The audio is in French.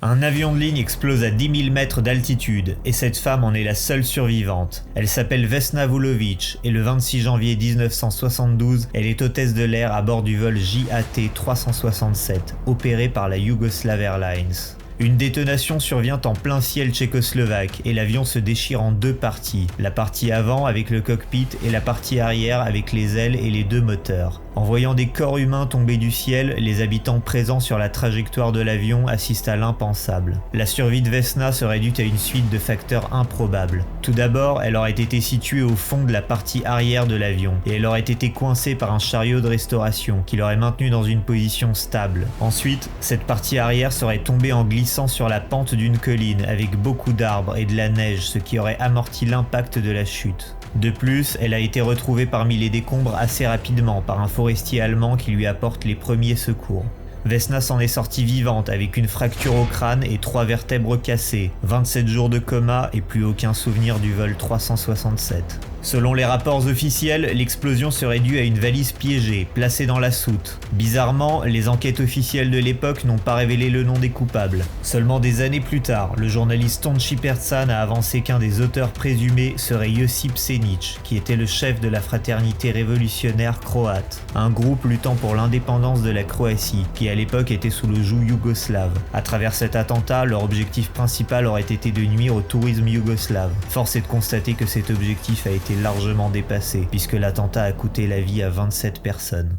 Un avion de ligne explose à 10 000 mètres d'altitude et cette femme en est la seule survivante. Elle s'appelle Vesna Vulović et le 26 janvier 1972, elle est hôtesse de l'air à bord du vol JAT 367, opéré par la Yugoslav Airlines. Une détonation survient en plein ciel tchécoslovaque et l'avion se déchire en deux parties, la partie avant avec le cockpit et la partie arrière avec les ailes et les deux moteurs. En voyant des corps humains tomber du ciel, les habitants présents sur la trajectoire de l'avion assistent à l'impensable. La survie de Vesna serait due à une suite de facteurs improbables. Tout d'abord, elle aurait été située au fond de la partie arrière de l'avion et elle aurait été coincée par un chariot de restauration qui l'aurait maintenue dans une position stable. Ensuite, cette partie arrière serait tombée en glissant sur la pente d'une colline avec beaucoup d'arbres et de la neige, ce qui aurait amorti l'impact de la chute. De plus, elle a été retrouvée parmi les décombres assez rapidement par un forestier allemand qui lui apporte les premiers secours. Vesna s'en est sortie vivante avec une fracture au crâne et 3 vertèbres cassées, 27 jours de coma et plus aucun souvenir du vol 367. Selon les rapports officiels, l'explosion serait due à une valise piégée, placée dans la soute. Bizarrement, les enquêtes officielles de l'époque n'ont pas révélé le nom des coupables. Seulement des années plus tard, le journaliste Tonči Percan a avancé qu'un des auteurs présumés serait Josip Senić, qui était le chef de la fraternité révolutionnaire croate, un groupe luttant pour l'indépendance de la Croatie, qui à l'époque était sous le joug yougoslave. À travers cet attentat, leur objectif principal aurait été de nuire au tourisme yougoslave. Force est de constater que cet objectif a été largement dépassé, puisque l'attentat a coûté la vie à 27 personnes.